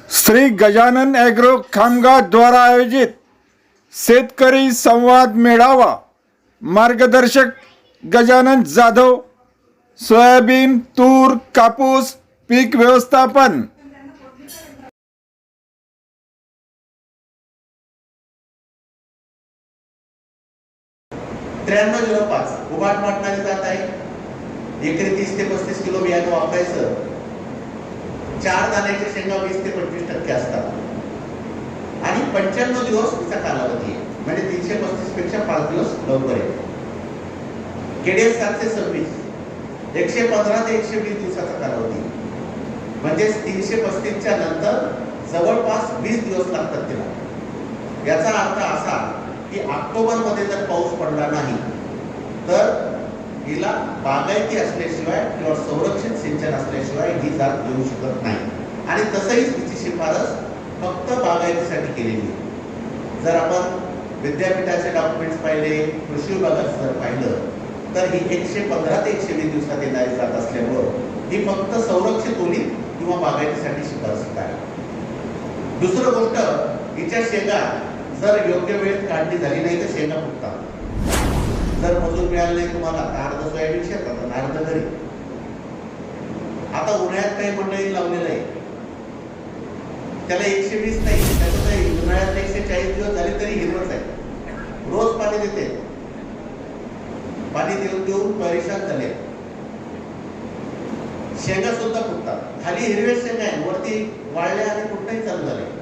Shri Gajanan agro Khamgaon द्वारा आयोजित शेतकरी संवाद मेळावा मार्गदर्शक गजानन जाधव सोयाबीन तूर कापूस पीक व्यवस्थापन 9305 उभाट मारणारे जात आहे. एकरी 30 ते 35 किलो बियाणं वापरायचं. 4 दाण्याच्या शेंगा 20 ते 25% असतात आणि 95 दिवस तिचा कालावधी आहे. म्हणजे 335 पेक्षा 5 दिवस लवकर आहे. केडीएस 726 115 ते 120 दिवसाचा कालावधी म्हणजे 335 च्या नंतर जवळपास 20 दिवस लागतात तिला. याचा अर्थ असा की ऑक्टोबर मध्ये जर पाऊस पडला नाही तर हिला बागायती असल्याशिवाय किंवा संरक्षित सिंचन असल्याशिवाय ही जात घेऊ शकत नाही आणि तसंही तिची शिफारस फक्त बागायतीसाठी केलेली आहे. जर आपण विद्यापीठाचे डॉक्युमेंट्स पाहिले, कृषी विभागाचं जर पाहिलं तर ही 115 ते 120 दिवसात येणारी जात असल्यामुळं ही फक्त संरक्षित ओली किंवा बागायतीसाठी शिफारस आहे. दुसरं गोष्ट, हिच्या शेंगा जर योग्य वेळेत काढणी झाली नाही तर शेंगा फुटतात. जर मजूर मिळाले नाही तुम्हाला तर अर्ध सोयाबीन शेतात आणि अर्ध घरी. आता उन्हाळ्यात काही मंडळी लावलेलं आहे, त्याला 120 नाही, त्याचं काही उन्हाळ्यात 140 दिवस झाले तरी हिरवच आहे. रोज पाणी देते, पाणी देऊन देऊन परेशान झाले. शेंगा सुद्धा फुटतात. खाली हिरव्या शेंगा आहे, वरती वाळल्या आणि फुटणंही चालू झाले.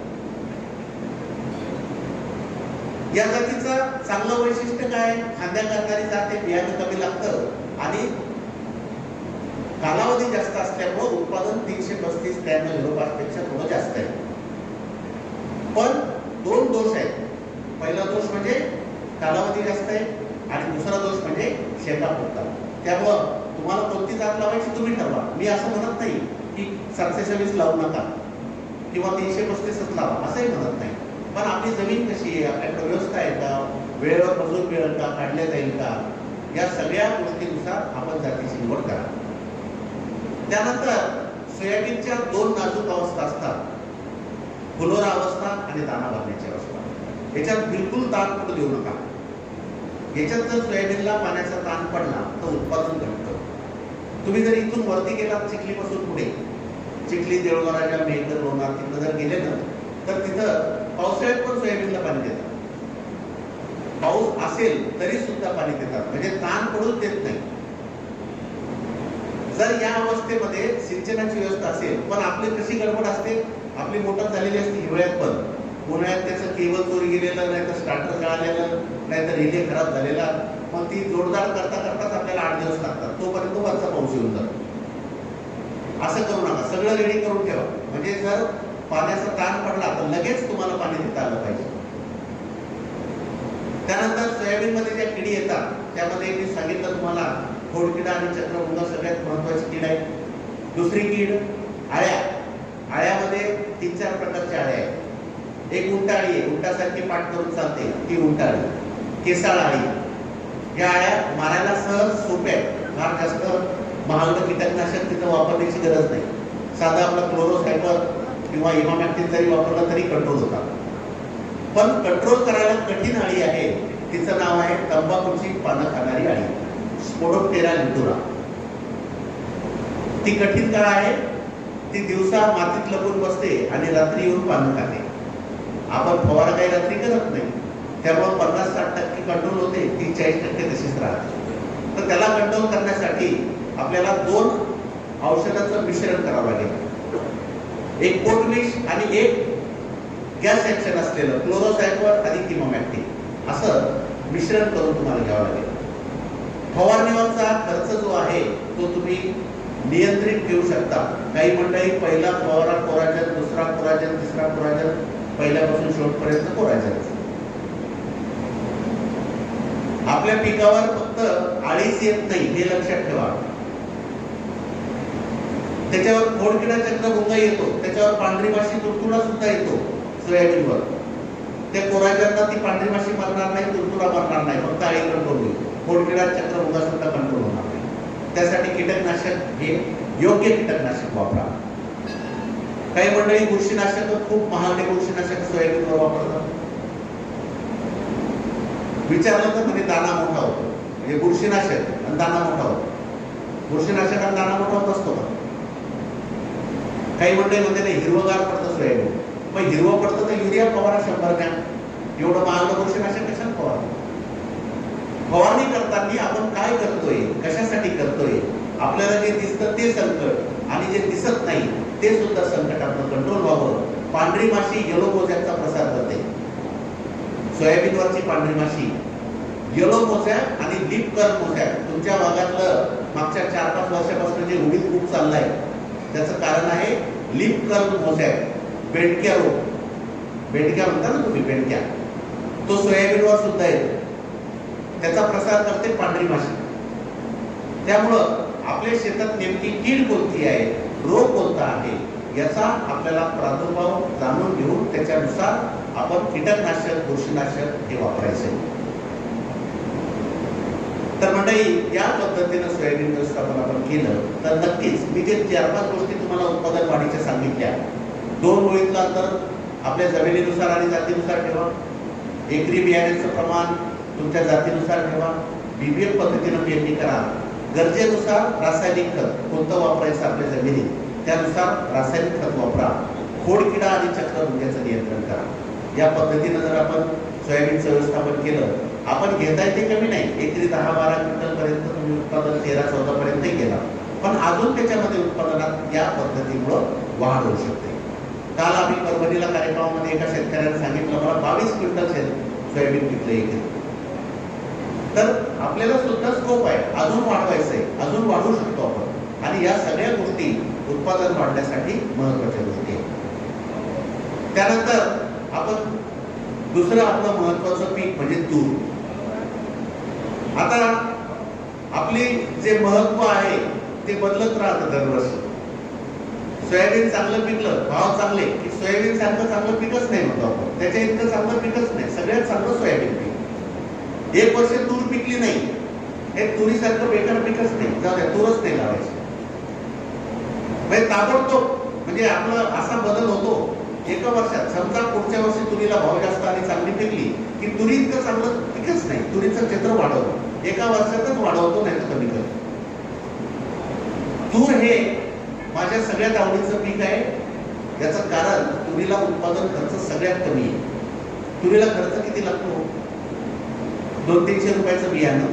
या जातीचं चांगलं वैशिष्ट्य काय? खांद्या करणारी जाते, बियाणं कमी लागतं आणि कालावधी जास्त असल्यामुळे उत्पादन 335-9305 पेक्षा थोडं जास्त आहे. पण 2 दोष आहेत. पहिला दोष म्हणजे कालावधी जास्त आहे आणि दुसरा दोष म्हणजे शेंगा फुटतात. त्यामुळं तुम्हाला कोणती जात लावायची तुम्ही ठरवा. मी असं म्हणत नाही की 726 लावू नका किंवा 335च लावा, असंही म्हणत नाही. पण आपली जमीन कशी आहे, आपल्याकडे व्यवस्था आहे का, वेळेवर मजूर मिळेल का, काढल्या जाईल का, या सगळ्या गोष्टीनुसार आपण जातीची निवड करा. त्यानंतर सोयाबीनच्या 2 नाजूक अवस्था असतात, फुलोरा अवस्था आणि दाना भरण्याची अवस्था. याच्यात बिलकुल ताण पडू देऊ नका. याच्यात जर सोयाबीनला पाण्याचा ताण पडला तर उत्पादन घटतं. तुम्ही जर इथून वरती गेलात चिखलीपासून पुढे, चिखली, देऊळगावच्या मेघर, लोणार तिथं जर गेले ना तर तिथं पावसाळ्यात पण सोयाबीनला पाणी देतात. पाऊस असेल तरी सुद्धा पाणी देतात, म्हणजे ताण पडून देत नाही. जर या अवस्थेमध्ये सिंचनाची व्यवस्था असेल, पण आपली कशी गडबड असते, आपली मोटर झालेली असते हिवाळ्यात पण, उन्हाळ्यात त्याचं केबल चोरी गेलेलं, नाही तर स्टार्टर जळालेलं, नाही तर रिले खराब झालेला, मग ती जोडदार करता करताच आपल्याला 8 दिवस लागतात. तोपर्यंत वरचा पाऊस येऊन जातो. असं करू नका, सगळं रेडी करून ठेवा. म्हणजे जर पाण्याचा ताण पडला तर लगेच तुम्हाला पाणी देता आलं पाहिजे. त्यानंतर सोयाबीन मध्ये ज्या किडी येतात त्यामध्ये मी सांगितलं तुम्हाला, खोडकिडा आणि चक्रभुंगा सगळ्यात महत्वाची कीड आहे. दुसरी कीड आळ्या. आळ्यामध्ये 3-4 प्रकारच्या आळ्या आहेत. एक उंटाळी आहे, उंटासारखी पाठ करून चालते, ती उंटाळी. केसाळ आळी. या आळ्या मारायला सहज सोप्या आहेत, फार जास्त महागडं कीटकनाशक तिथं वापरण्याची गरज नाही. साधा आपला क्लोरोसायपर किंवा इमामॅक्टिन जरी वापरला तरी कंट्रोल होतात. पण कंट्रोल करायला कठीण आळी आहे, तिचं नाव आहे तंबाखूची पानं खाणारी आळी, स्पोडोप्टेरा लिटुरा. ती कठीण का आहे? ती दिवसा मातीत लपून बसते आणि रात्री येऊन पानं खाते. आपण फवारा काही रात्री करत नाही, त्यामुळे 50-60% कंट्रोल होते, 30-40% तशीच राहते. तर त्याला कंट्रोल करण्यासाठी आपल्याला 2 औषधाचं मिश्रण करावं लागेल. एक पोटविष आणि एक गॅस ऍक्शन असलेलं क्लोरोसायपर आणि इमामॅक्टिन, असं मिश्रण करून तुम्हाला घ्यावं लागेल. फवारणीवरचा खर्च जो आहे तो तुम्ही नियंत्रित ठेवू शकता. काही मंडळी पहिला फवारा कोराजन, दुसरा कोराजन, तिसरा कोराजन, पहिल्यापासून शेवटपर्यंत कोराजन. आपल्या पिकावर फक्त आळीच येत नाही हे लक्षात ठेवा. त्याच्यावर खोडकिडा चक्रभुंगा येतो, त्याच्यावर पांढरी माशी, तुडतुडा सुद्धा येतो सोयाबीनवर. त्या कोराजनला ती पांढरी माशी मारणार नाही, तुडतुडा मारणार नाही, फक्त आळी कंट्रोल होईल. खोडकिडा चक्रभुंगा सुद्धा कंट्रोल होणार नाही. त्यासाठी कीटकनाशक हे योग्य कीटकनाशक वापरा. काही मंडळी बुरशीनाशक खूप महागडे बुरशीनाशक सोयाबीनवर वापरतात. विचारलं तर म्हणजे दाना मोठा होतो, म्हणजे बुरशीनाशक आणि दाना मोठा होतो. बुरशीनाशक आणि दाना मोठा होत असतो का? काही मंडळी म्हणते नाही हिरवगार पडतं सोयाबीन. मग हिरवं पडतं तर युरिया फवारा 100 ग्रॅम. एवढं महागडं बुरशीनाशक कशाला फवारा? फवारणी करताना आपण काय करतोय, कशासाठी करतोय, आपल्याला जे दिसतं ते संकट आणि जे दिसत नाही ते सुद्धा संकट आपलं कंट्रोल व्हावं. पांढरी माशी येलो मोझॅकचा प्रसार करते. सोयाबीनवरची पांढरी माशी येलो मोझॅक आणि लीफ कर्ल मोझॅक तुमच्या भागातलं मागच्या 4-5 वर्षापासून जे उडीद खूप चाललाय त्याचं कारण आहे लीफ कर्ल मोझॅक. बेंडक्या रोग, बेंडक्या म्हणता ना तुम्ही, बेंडक्या, तो सोयाबीनवर सुद्धा येतो. त्याचा प्रसार करते पांढरी माशी. त्यामुळं आपल्या शेतात नेमकी कीड कोणती आहे, रोग कोणता आहे याचा आपल्याला प्रादुर्भाव जाणून घेऊन त्याच्यानुसार आपण कीटकनाशक, बुरशीनाशक हे वापरायचे. तर मंडळी या पद्धतीनं सोयाबीन व्यवस्थापन आपण केलं तर नक्कीच मी जे 4-5 गोष्टी तुम्हाला उत्पादन वाढीच्या सांगितल्या, 2 ओळीतलं अंतर आपल्या जमिनीनुसार आणि जातीनुसार ठेवा. एकरी बियाण्याचं प्रमाण तुमच्या जातीनुसार ठेवा. बीबीएफ पद्धतीनं पेरणी करा. गरजेनुसार रासायनिक खत कोणतं वापरायचं आपल्या जमिनीत त्यानुसार रासायनिक खत वापरा. खोडकिडा आणि चक्रबुंध्याचं नियंत्रण करा. या पद्धतीनं जर आपण सोयाबीनचं व्यवस्थापन केलं, आपण घेताय ते कमी नाही, एकरी 10-12 क्विंटल पर्यंत तुम्ही उत्पादन 13-14 पर्यंत गेला, पण अजून त्याच्यामध्ये उत्पादनात या पद्धतीमुळं वाढ होऊ शकते. काल आम्ही परभणीला कार्यक्रमामध्ये एका शेतकऱ्याने सांगितलं मला 22 क्विंटल सोयाबीन पिकलं इथे. तर आपल्याला सुद्धा स्कोप आहे, अजून वाढवायचंय, अजून वाढवू शकतो आपण. आणि या सगळ्या गोष्टी उत्पादन वाढण्यासाठी महत्वाच्या गोष्टी आहेत. त्यानंतर आपण दुसरं आपलं महत्वाचं पीक म्हणजे तूर. आता आपली जे महत्व आहे ते बदलत राहतं दरवर्षी. सोयाबीन चांगलं पिकलं, भाव चांगले की सोयाबीन सारखं चांगलं पिकच नाही म्हणतो आपण. त्याच्या इतकं चांगलं पिकच नाही, सगळ्यात चांगलं सोयाबीन पीक. एक वर्ष तूर पिकली नाही, हे तुरीसारखं बेकार पिकच नाही, जाऊ द्या तूरच नाही लावायची. म्हणजे ताबडतोब म्हणजे आपला असा बदल होतो एका वर्षात. समजा पुढच्या वर्षी तुरीला भाव जास्त आणि चांगली पिकली की तुरी इतकं चांगलं पिकच नाही, तुरीचं क्षेत्र वाढवतो, एका वर्षातच वाढवतो, नाही तर कमी करतो. तूर हे माझ्या सगळ्यात आवडीचं पीक आहे. याचं कारण तुरीला उत्पादन खर्च सगळ्यात कमी आहे. तुरीला खर्च किती लागतो? 200-300 रुपयाचं बियाणं,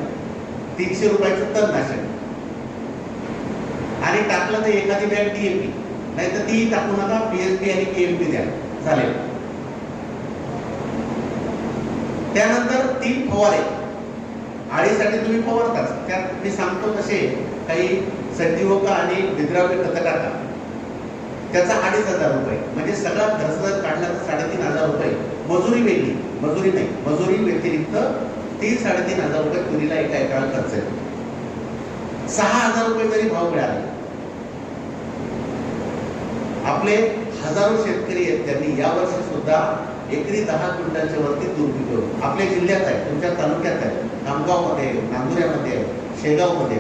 300 रुपयाचं तणनाशक आणि टाकलं तर एखादी बॅग DAP, नाही तर ती टाकू नका, PSP आणि KMP द्या, चालेल. त्यानंतर 3 फवारे आळीसाठी तुम्ही फवारताच. त्यात मी सांगतो तसे काही संजीवका आणि विद्राव्य खत टाका. त्याचा 2,500 रुपये, म्हणजे सगळा खर्च जर काढला तर 3,500 रुपये. मजुरी वेगळी, मजुरी नाही, मजुरी व्यतिरिक्त 3,000-3,500 रुपये तुरीला एका एकराला खर्च येतो. 6,000 रुपये जरी भाव मिळाले, आपले हजारो शेतकरी आहेत त्यांनी यावर्षी सुद्धा एकरी 10 क्विंटलच्या वरती तूर पिकवलं. आपल्या जिल्ह्यात आहे, तुमच्या तालुक्यात आहे, खामगावमध्ये, नांदुऱ्यामध्ये, शेगावमध्ये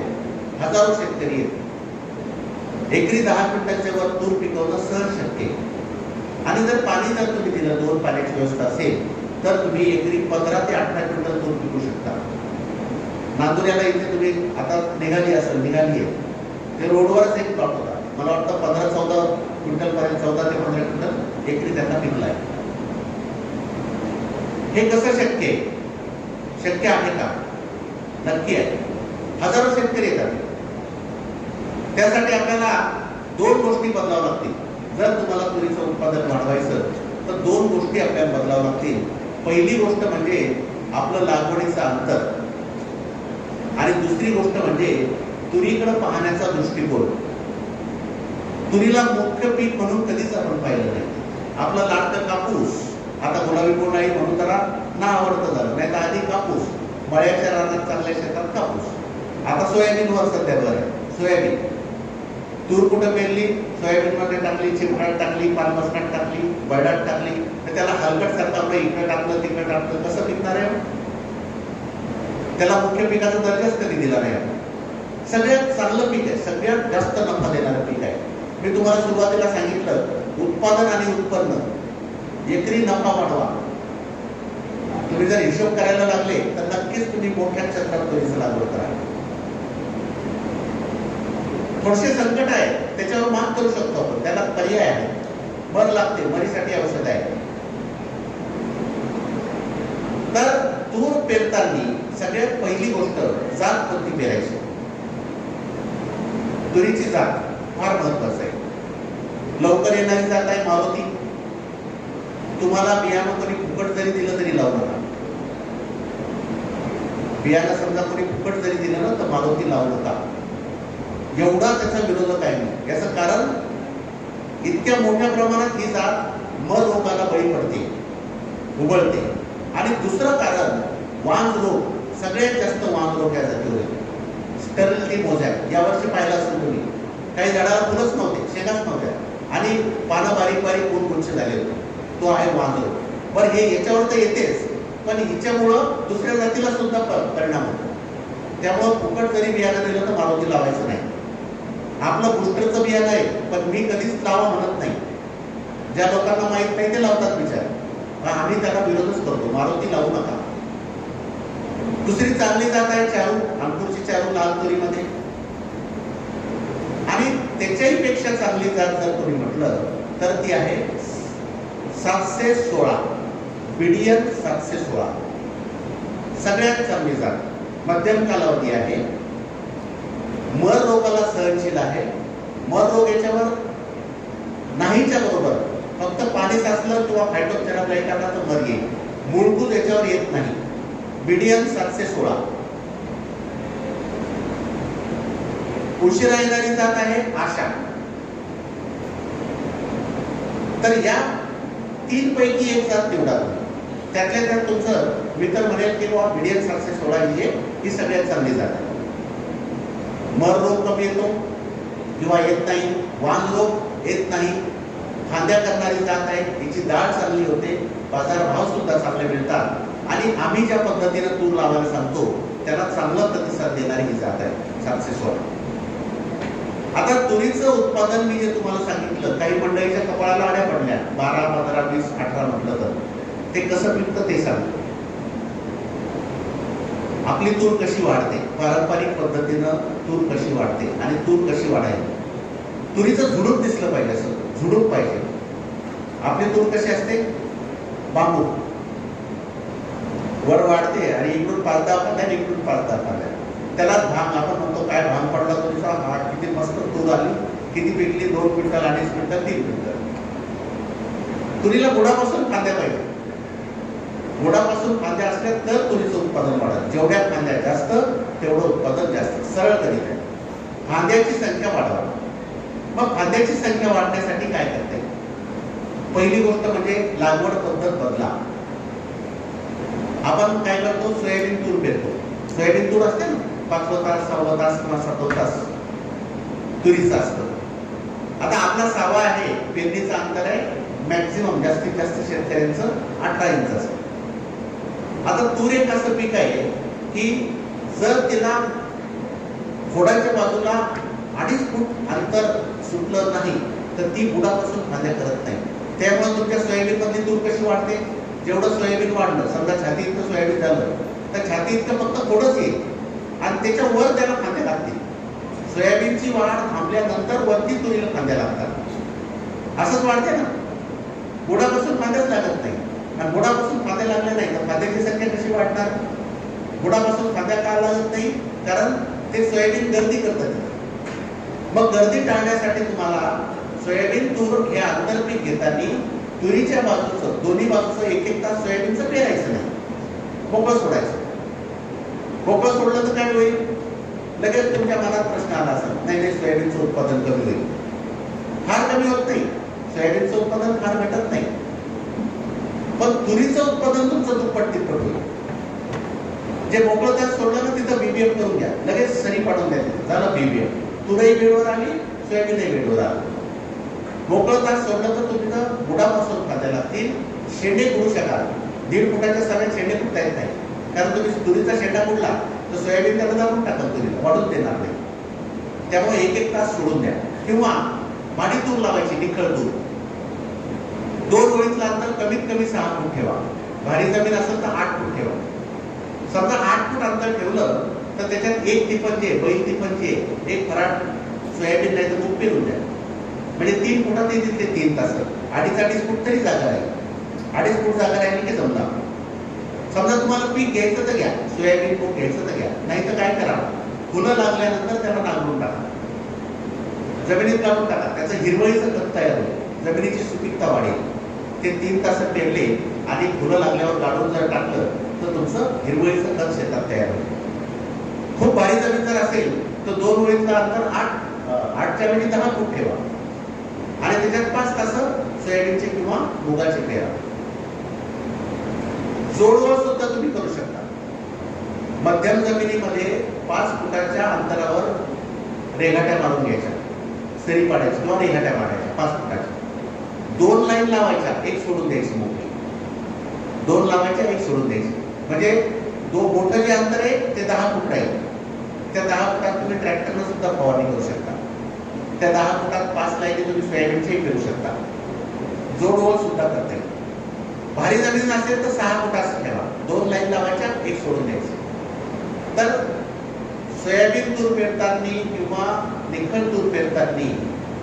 हजारो शेतकरी आहेत. एकरी 10 क्विंटलच्या वर तूर पिकवणं सहज शक्य आहे. आणि जर पाणी जर तुम्ही दिलं, 2 पाण्याची व्यवस्था असेल तर तुम्ही एकरी 15 ते 18 क्विंटल तूर पिकू शकता. नांदुऱ्याला इथे तुम्ही आता निघाली आहे, ते रोडवरच एक प्लॉट होता, मला वाटतं 15-14 क्विंटल पर्यंत, 14 ते 15 क्विंटल एकरी त्यांना पिकला आहे. हे कसं शक्य आहे? शक्य आहे का? नक्की आहे. हजारो शेतकरी येतात. त्यासाठी आपल्याला 2 गोष्टी बदलाव्या लागतील. जर तुम्हाला तुरीचं उत्पादन वाढवायचं तर 2 गोष्टी आपल्याला बदलाव्या लागतील. पहिली गोष्ट म्हणजे आपलं लागवडीचं अंतर आणि दुसरी गोष्ट म्हणजे तुरीकडे पाहण्याचा दृष्टिकोन. तुरीला मुख्य पीक म्हणून कधीच आपण पाहिलं नाही. आपलं लाडकं कापूस, आता गुलाबी बोंडाळी म्हणून जरा ना आवडतं झालं, नाही तर आधी कापूस, मळ्याच्या रानात चांगल्या शेतात कापूस. आता सोयाबीनवर सध्या बरं आहे. सोयाबीन, तूर कुठं पेरली, सोयाबीन मध्ये टाकली, चिमणात टाकली, पानमसनात टाकली, बरडात टाकली, तर त्याला हलकट सारखं आपलं इकडे टाकलं तिकडे टाकलं, कसं पिकणार आहे? त्याला मुख्य पिकाचा दर्जाच कधी दिला नाही. सगळ्यात चांगलं पीक आहे, सगळ्यात जास्त नफा देणारं पीक आहे. मी तुम्हाला सुरुवातीला सांगितलं उत्पादन आणि उत्पन्न, एकरी नफा वाढवा. तुम्ही जर हिशोब करायला लागले तर नक्कीच तुम्ही मोठ्या क्षेत्रात तुरीची लागवड करा. थोडेसे संकट आहे, त्याच्यावर मात करू शकतो आपण, त्याला पर्याय आहे. मर लागते, मरीसाठी औषध आहे. तर तूर पेरताना सगळ्यात पहिली गोष्ट जात कोणती पेरायची. तुरीची जात फार महत्वाचं आहे. लवकर येणारी जात आहे मारुती. तुम्हाला बियाणं कोणी फुकट जरी दिलं तरी लावू नका. बियाणं समजा कोणी फुकट जरी दिलं ना तर मारुती लावू नका. एवढा त्याचा विरोधक आहे मी. याचं कारण इतक्या मोठ्या प्रमाणात ही जात मर रोगाला बळी पडते, उबळते. आणि दुसरं कारण वांग रोग. सगळ्यात जास्त वांग रोग या जातीवर येतो. स्टेरिलिटी मोझॅक यावर्षी पाहिलं असेल तुम्ही, काही झाडाला फुलंच नव्हते, शेंगाच नव्हत्या आणि पानं बारीक बारीक गुंछ झाले होते. तो आहे वांग रोग. पण हे याच्यावर तर येतेच, पण हिच्यामुळं दुसऱ्या जातीला सुद्धा परिणाम होतो. त्यामुळं फुकट जरी बियाणं दिलं तर मारुती लावायचं नाही. आपलं बुस्टरचं बियाणं आहे, पण मी कधीच लावा म्हणत नाही. ज्या लोकांना माहित नाही ते लावतात विचार. आम्ही त्याला विरोधच करतो, मारुती लावू नका. दुसरी चांगली जात आहे चारू, अंकुरची चारू लाल तुरीमध्ये. आणि त्याच्याही पेक्षा चांगली जात जर तुम्ही म्हटलं तर ती आहे 716, BDN 716. सगळ्यात चांगली जात, मध्यम कालावधी आहे, मर रोगाला सहनशील आहे. मर रोग याच्यावर नाहीच्या बरोबर फक्त पाणी साचलं किंवा फायटोप्थेरा ब्लाइट आला तर मर येईल. मूळभूत याच्यावर येत नाही. BDN 716. उशिरा येणारी जात आहे आशा. तर या 3 पैकी एक जात निवडा. त्यातल्या त्यात तुमचं मी तर म्हणेल की BDN 716 ही सगळ्यात चांगली जात आहे. मर रोग कमी येतो किंवा येत नाही, वांग रोग येत नाही, फांद्या करणारी जात आहे. हिची डाळ चांगली होते, बाजारभाव सुद्धा चांगले मिळतात. आणि आम्ही ज्या पद्धतीने तूर लावायला सांगतो त्याला चांगला प्रतिसाद देणारी ही जात आहे 716. आता तुरीचं उत्पादन मी जे तुम्हाला सांगितलं, काही मंडळीच्या कपाळाला आड्या पडल्या, 12, 15, 20, 18 म्हटलं तर ते कसं पिकतं ते सांगतो. आपली तूर कशी वाढते, पारंपरिक पद्धतीनं तूर कशी वाढते आणि तूर कशी वाढायची. तुरीचं झुडूप दिसलं पाहिजे, असं झुडूप पाहिजे. आपली तूर कशी असते, बांबू वर वाढते आणि इकडून 5-10 फांद्या, इकडून 5-10 फांद्या. त्याला भांग आपण म्हणतो. काय भांग पडला तुमचा, हा किती मस्त तूर आली, किती पिकली, 2 क्विंटल, 2.5 क्विंटल, 3 क्विंटल. तुरीला बुडापासून फांद्या पाहिजे. बुडापासून फांद्या असल्या तर तुरीचं उत्पादन वाढेल. जेवढ्या फांद्या जास्त तेवढं उत्पादन जास्त. सरळ गणित आहे. फांद्याची संख्या वाढवा. मग फांद्याची संख्या वाढण्यासाठी काय करते? पहिली गोष्ट म्हणजे लागवड पद्धत बदला. आपण काय करतो, सोयाबीन तूर पेरतो. सोयाबीन तूर असते ना, 5 तास, 6 तास किंवा 7 तास तुरीचं असतं. आता आपला 6 आहे, पेरणीचं अंतर आहे मॅक्झिमम जास्तीत जास्त शेतकऱ्यांचं 18 इंच असतं. आता तूर एक असं पीक आहे की जर तिला खोडाच्या बाजूला 2.5 फूट अंतर सुटलं नाही तर ती बुडापासून फांद्या करत नाही. त्यामुळे तुमच्या सोयाबीन मधली तूर कशी वाढते, जेवढं सोयाबीन वाढलं, समजा छाती इतकं सोयाबीन झालं तर छाती इतकं फक्त खोडच येईल आणि त्याच्या वर त्याला फांद्या लागतील. सोयाबीनची वाढ थांबल्यानंतर वरती तुरीला फांद्या लागतात. असंच वाढते ना, बुडापासून फांद्याच लागत नाही. आणि बुडापासून फांद्या लागल्या नाही तर फांद्याची संख्या कशी वाढणार? बुडापासून फांद्या का लागत नाही? कारण ते सोयाबीन गर्दी करतात. मग गर्दी टाळण्यासाठी तुम्हाला सोयाबीन तूर हे आंतरपीक घेताना तुरीच्या बाजूचं, दोन्ही बाजूचं 1-1 तास सोयाबीनचं पेरायचं नाही, मोकळं सोडायचं. मोकळं सोडलं तर काय होईल? लगेच तुमच्या मनात प्रश्न आला असेल, नाही सोयाबीनचं उत्पादन कमी होईल. फार कमी होत नाही, सोयाबीनचं उत्पादन फार भेटत नाही, पण तुरीचं उत्पादन तुमचं दुप्पट तिप्पट होईल. जे मोकळं त्यात सोडलं ना तिथं BBM करून घ्या, लगेच सरी पाडून द्या, झालं BBM. तुरही बेडवर आली, सोयाबीनही बेडवर आली. मोकळं तास सोडलं तर तुमचं बुडापासून फांद्या लागतील. शेंडे करू शकाल. 1.5 फुटाच्या सगळ्यात शेंडे फुटता येत नाही, कारण तुम्ही तुरीचा शेंडा बुडला तर सोयाबीन त्याला दाबून टाकत तुरीला, वाढून देणार नाही. त्यामुळे 1-1 तास सोडून द्या. किंवा माडी तूर लावायची, निखळ तूर. 2 ओळीतलं अंतर कमीत कमी 6 फूट ठेवा. भारी जमीन असेल तर 8 फूट ठेवा. समजा 8 फूट अंतर ठेवलं तर त्याच्यात एक टिपण जे बैल टिपण जे एक फराट सोयाबीन नाही तर मूग पेरून द्या. म्हणजे 3 फुटात येतील ते 3 तास. 2.5 फूट तरी जागा राहील. 2.5 फूट जागा राहिली की जमला. समजा तुम्हाला पीक घ्यायचं तर घ्या, सोयाबीन मूग घ्यायचं तर घ्या, नाही तर काय करा, फुलं लागल्यानंतर त्याला नांगरून टाका, जमिनीत काढून टाका, त्याचं हिरवळीचं खत तयार होईल, जमिनीची सुपीकता वाढेल. ते 3 तास पेरले आणि फुलं लागल्यावर काढून जर टाकलं तर तुमचं हिरवळीचं खत शेतात तयार होईल. खूप भारी जमीन जर असेल तर 2 ओळीतलं अंतर 8च्या वेळी 10 फूट ठेवा आणि त्याच्यात 5 तास सोयाबीनचे किंवा मुगाचे पेरा. जोडवळ सुद्धा तुम्ही करू शकता. मध्यम जमिनीमध्ये 5 फुटाच्या अंतरावर रेघाट्या मारून घ्यायच्या, सरी पाडायची किंवा रेघाट्या मारायच्या 5 फुटाच्या. 2 लाईन लावायच्या, एक सोडून द्यायची मोठी. 2 लावायच्या, एक सोडून द्यायची. म्हणजे मोठं जे अंतर आहे ते 10 फूट राहील. त्या 10 फुटात तुम्ही ट्रॅक्टरनं सुद्धा फवारणी करू शकता. त्या 10 फुटात 5 लाईनी तुम्ही सोयाबीनचेही पेरू शकता. जोडवळ सुद्धा करता येईल. भारी जमीन असेल तर 6 फूट असं ठेवा, 2 लाईन लावायच्या, एक सोडून द्यायची. तर सोयाबीन तूर पेरताना किंवा निखळ तूर पेरताना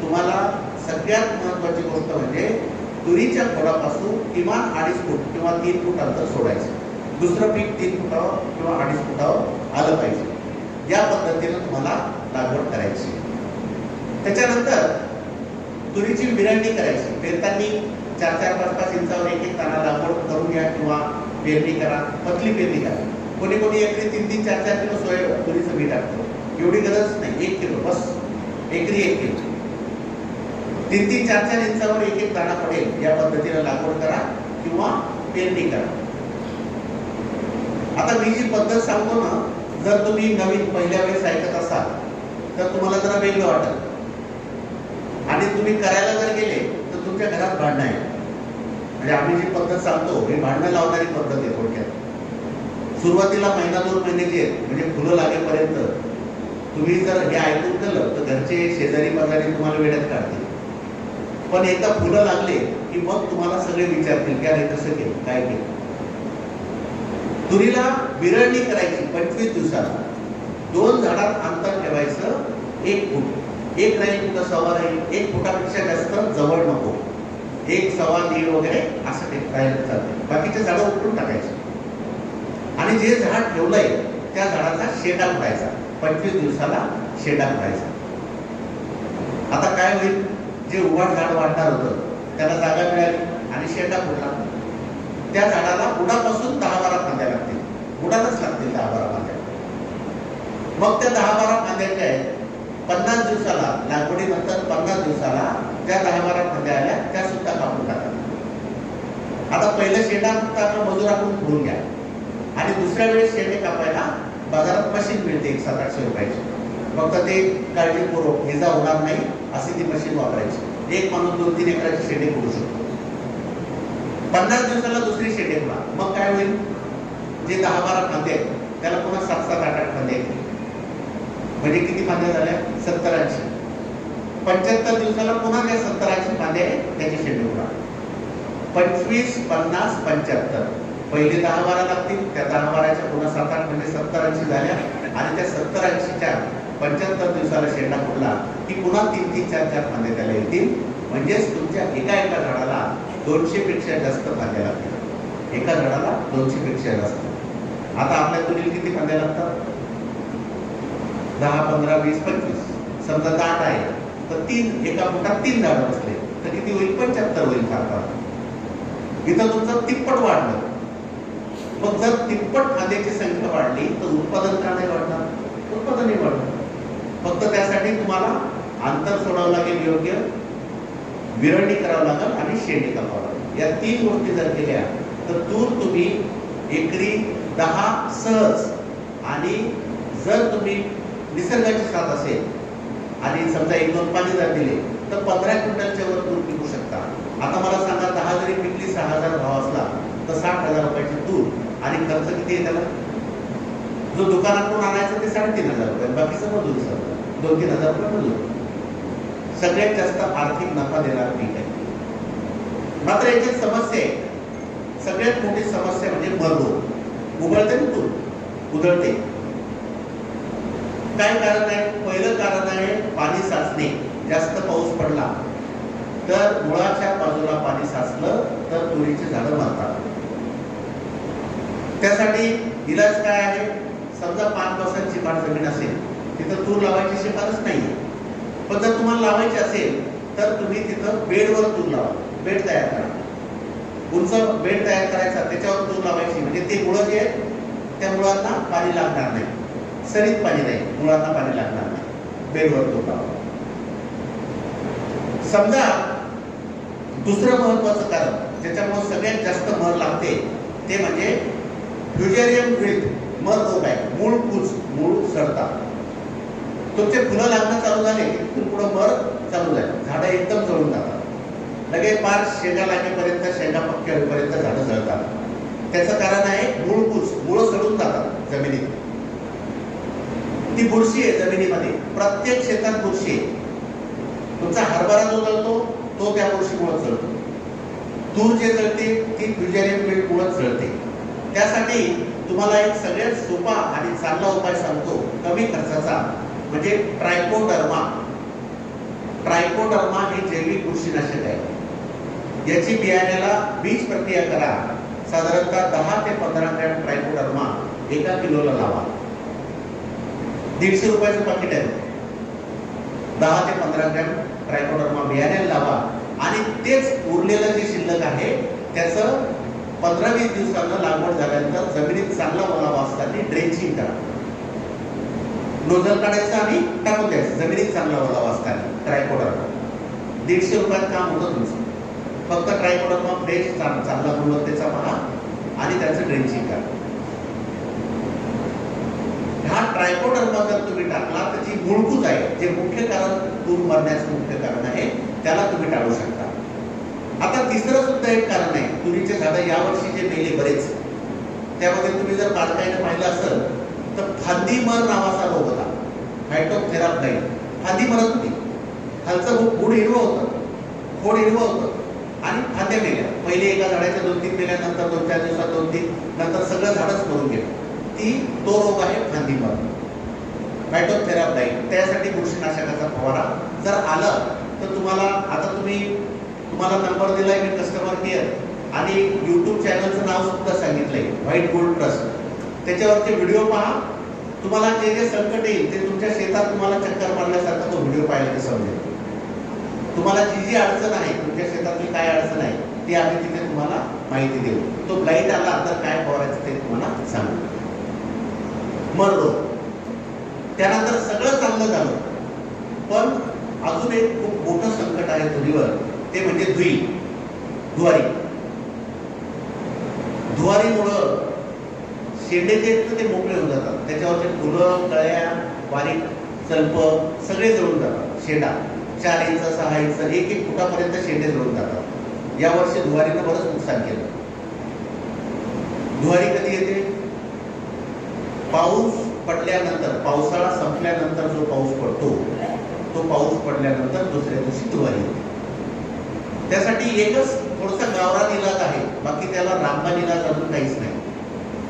तुम्हाला सगळ्यात महत्वाची गोष्ट म्हणजे तुरीच्या खोडापासून किमान 2.5 फूट किंवा 3 फूट अंतर सोडायचं. दुसरं पीक 3 फुटावर किंवा 2.5 फुटावर आलं पाहिजे. या पद्धतीनं तुम्हाला लागवड करायची. त्याच्यानंतर तुरीची विरळणी करायची. पेरताना 4-4, 5-5 इंचावर एक ताना लागवड करून घ्या किंवा पेरणी करा, पतली पेरणी करा. कोणी कोणी एकरी 3-3, 4-4 किलो तुरीचं बी टाकतो. एवढी गरज नाही, 1 किलो बस, एकरी 1 किलो. 3-3, 4-4 इंचावर एक दाणा पडेल या पद्धतीने लागवड करा किंवा पेरणी करा. आता मी जी पद्धत सांगतो ना, जर तुम्ही नवीन पहिल्या वेळेस ऐकत असाल तर तुम्हाला जरा वेगळं वाटेल आणि तुम्ही करायला जर गेले तर तुमच्या घरात भांडणं आहे. म्हणजे आम्ही जी पद्धत सांगतो ही भांडणं लावणारी पद्धत आहे. थोडक्यात सुरुवातीला 1-2 महिने जे म्हणजे फुलं लागेपर्यंत तुम्ही जर हे ऐकून केलं तर घरचे शेजारी पाजारी तुम्हाला वेड्यात काढतील. पण एकदा फुलं लागले की मग तुम्हाला सगळे विचारतील की अरे कसं केलं, काय केलं. तुरीला विरळणी करायची 25 दिवसाला. 2 झाडात अंतर ठेवायचं 1 फूट. 1 राहील कुठं 1.25 राहील. 1 फुटापेक्षा जास्त जवळ नको. 1, 1.25 वगैरे असं ते राहिलं चालते. बाकीचे झाडं उपटून टाकायचे आणि जे झाड ठेवलंय त्या झाडाचा शेंडा फुटायचा. 25 दिवसाला शेंडा फुटायचा. आता काय होईल, जे उभाट झाड वाढणार होतं त्याला जागा मिळाली आणि शेंडा फुटला. त्या झाडाला बुडापासून 10-12 फांद्या लागतील. बुडालाच लागतील 10-12 फांद्या. मग त्या 10-12 फांद्याच्या आहेत 50 दिवसाला, लागवडीनंतर 50 दिवसाला त्या 10-12 फांद्या आल्या त्या सुद्धा कापून टाका. आता पहिलं शेंडा फुटताना मजुराकडून फुडून घ्या आणि दुसऱ्या वेळेस शेंडे कापायला बाजारात मशीन मिळते 700-800 रुपयाची. फक्त ते काळजीपूर्वक इजा होणार नाही अशी ती मशीन वापरायची. एक माणूस 2-3 एकराचे शेंडे फुडू शकतो. 50 दिवसाला दुसरी शेंडे फुला. मग काय होईल, जे 10-12 फांदे आहेत त्याला पुन्हा 7-7, 8-8 फांदे येतील. म्हणजे किती फांद्या झाल्या, 70-80. 75 दिवसाला पुन्हा त्या 70-80 फांदे त्याचे शेंडे फुला. 25, 50, 75 पहिले 10-12 लागतील. त्या 10-12च्या पुन्हा 7-8 म्हणजे 70-80 झाल्या आणि त्या 70-80च्या 75 दिवसाला शेंडा फुटला की पुन्हा 3-3, 4-4 फांदे त्याला येतील. म्हणजेच तुमच्या एका झाडाला 200 पेक्षा जास्त फांद्या लागतील. एका झाडाला 200 पेक्षा जास्त. आता आपल्या तुरीला किती फांद्या लागतात, 10, 15, 20, 25. समजा 10 आहे तर 3 एका फुटात 3 झाडं बसले तर किती होईल, 75 होईल फांदा. इथं तुमचं तिप्पट वाढलं. मग जर तिप्पट फांद्याची संख्या वाढली तर उत्पादन का नाही वाढणार, उत्पादनही वाढणार. फक्त त्यासाठी तुम्हाला अंतर सोडावं लागेल, योग्य विरळणी करावं लागेल आणि शेंडे कापावं लागेल. या 3 गोष्टी जर केल्या तर तूर तुम्ही एकरी 10 सहज. आणि जर तुम्ही निसर्गाची साथ असेल आणि समजा 1-2 पाणी जर दिले तर 15 क्विंटलच्या वर तूर पिकू शकता. आता मला सांगा 10 जरी पिकली 6,000 भाव असला तर 60,000 रुपयाची तूर आणि खर्च किती आहे त्याला. जो दुकानातून आणायचं ते 3,500 रुपये, बाकीचं मजूर सर 2-3 हजार रुपये मजूर. सगळ्यात जास्त आर्थिक नफा देणारं पीक आहे. मात्र याची समस्या आहे, सगळ्यात मोठी समस्या म्हणजे मरगो उघडते ना तूर, उधळते. काय कारण आहे? पहिलं कारण आहे पाणी साचणे. जास्त पाऊस पडला तर मुळाच्या बाजूला पाणी साचलं तर तुरीची झाडं मरतात. त्यासाठी इलाज काय आहे? समजा 5% चिकाट जमीन असेल तिथं तूर लावायची शिफारस नाही. पण जर तुम्हाला लावायची असेल तर तुम्ही तिथं बेडवर तूर लावा. बेड तयार करा, उंच बेड तयार करायचा, त्याच्यावर तूर लावायची. म्हणजे ते मुळं जे आहेत त्या मुळांना पाणी लागणार नाही, सरीत पाणी नाही, मुळांना पाणी लागणार नाही. बेडवर तूर लावा. समजा दुसरं महत्वाचं कारण ज्याच्यामुळे सगळ्यात जास्त मर लागते ते म्हणजे फ्युजेरियम विल्ट. मर रोग आहे, मूळ कूच, मूळ सडतात. तुमचे फुलं लागणं चालू झाले की पुढे मर चालू झाले, झाडं एकदम जळून जातात. लगेच पार शेंगा लागेपर्यंत, शेंगा पक्क्या होईपर्यंत झाडं जळतात. त्याचं कारण आहे मूळ कूच, मुळं सडून जातात जमिनीत. ती बुरशी आहे जमिनीमध्ये, प्रत्येक शेतात बुरशी आहे. तुमचा हरभरा जो जळतो तो त्या बुरशीमुळे जळतो. तूर जे जळते ती फ्युजेरियम विल्ट मुळे जळते. त्यासाठी तुम्हाला एक सगळ्यात सोपा आणि चांगला उपाय सांगतो कमी खर्चाचा, म्हणजे ट्रायकोडर्मा. ट्रायकोडर्मा हे जैविक बुरशीनाशक आहे. याची बियाण्याला बीज प्रक्रिया करा. साधारणतः 10 ते 15 ग्रॅम ट्रायकोडर्मा एका किलोला लावा. 150 रुपयाचं पाकिट आहे. 10 ते 15 ग्रॅम ट्रायकोडर्मा बियाण्याला लावा आणि तेच उरलेलं जे शिल्लक आहे त्याचं 15-20 दिवसांना लागवड झाल्यानंतर जमिनीत चांगला ओलावा असताना ड्रेंचिंग करा. नोझल काढायचं आणि टाकून द्यायचं जमिनीत चांगला ओलावा असताना. ट्रायकोडर्मा 150 रुपयात काम होतं तुमचं. फक्त ट्रायकोडर्मा फ्रेश चांगला गुणवत्तेचा पहा आणि त्याचं ड्रेंचिंग करा. हा ट्रायकोडर्मा जर तुम्ही टाकला तर जी मूळकूज आहे, जे मुख्य कारण तूर मरण्याचं मुख्य कारण आहे, त्याला तुम्ही टाळू शकता. आता तिसरं सुद्धा एक कारण आहे. तुरीचे झाडं यावर्षी जे मेले बरेच, त्यामध्ये तुम्ही जर बारकाईने पाहिलं असेल तर फांदी मर नावाचा रोग होता. फायटोथेराप्लाइड. फांदी मरत होती, खालचं बुड हिरवं होतं, खोड हिरवं होतं आणि फांद्या मेल्या. पहिले एका झाडाच्या 2-3 मेल्या, नंतर 2-4 दिवसात 2-3, नंतर सगळं झाडच मरून गेलं. तो रोग आहे फांदी मर, फायटोथेराप्लाइड. त्यासाठी बुरशीनाशकाचा फवारा जर आला तर तुम्हाला, आता तुम्हाला नंबर दिलाय मी कस्टमर केअर आणि YouTube चॅनलचं नाव सुद्धा सांगितलंय, व्हाईट गोल्ड ट्रस्ट. त्याच्यावरचे व्हिडिओ पहा. तुम्हाला जे जे संकट येईल ते तुमच्या शेतात तुम्हाला चक्कर मारल्यासारखा तो व्हिडिओ पाहिला की समजेल. तुम्हाला जी जी अडचण आहे, तुमच्या शेतातली काय अडचण आहे ती आम्ही तिथे तुम्हाला माहिती देऊ. तो ब्लाईट आला तर काय फवारायचं ते तुम्हाला सांगू. मर रोग. त्यानंतर सगळं चांगलं झालं, पण अजून एक खूप मोठं संकट आहे तुरीवर, ते म्हणजे धुवारी. धुवारीमुळं शेंडे जे आहेत ते मोकळे होऊन जातात. त्याच्यावरचे फुलं, कळ्या, बारीक चलप सगळे जळून जातात. शेंडा 4 इंच 6 इंच 1-1 फुटापर्यंत शेंडे जळून जातात. यावर्षी धुवारीनं बरंच नुकसान केलं. धुवारी कधी येते? पाऊस पडल्यानंतर, पावसाळा संपल्यानंतर जो पाऊस पडतो, तो पाऊस पडल्यानंतर दुसऱ्या दिवशी धुवारी येते. त्यासाठी एकच थोडासा गावरान इलाज आहे, बाकी त्याला रामबाण इलाज अजून काहीच नाही.